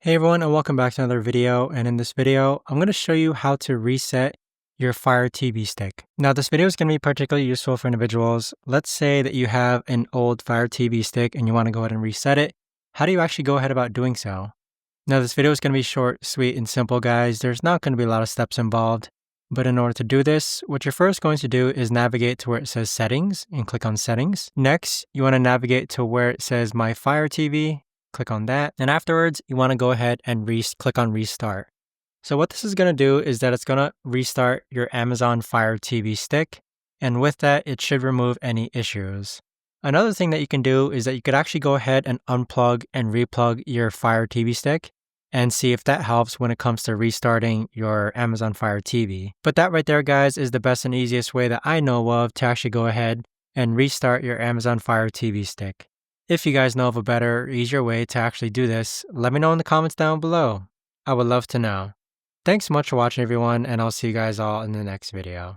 Hey everyone, and welcome back to another video. And in this video, I'm going to show you how to reset your Fire TV stick. Now, this video is going to be particularly useful for individuals. Let's say that you have an old Fire TV stick and you want to go ahead and reset it. How do you actually go ahead about doing so? Now, this video is going to be short, sweet, and simple, guys. There's not going to be a lot of steps involved. But in order to do this, what you're first going to do is navigate to where it says Settings and click on Settings. Next, you want to navigate to where it says My Fire TV. Click on that. And afterwards, you want to go ahead and click on Restart. So what this is going to do is that it's going to restart your Amazon Fire TV stick. And with that, it should remove any issues. Another thing that you can do is that you could actually go ahead and unplug and replug your Fire TV stick and see if that helps when it comes to restarting your Amazon Fire TV. But that right there, guys, is the best and easiest way that I know of to actually go ahead and restart your Amazon Fire TV stick. If you guys know of a better or easier way to actually do this, let me know in the comments down below. I would love to know. Thanks so much for watching, everyone, and I'll see you guys all in the next video.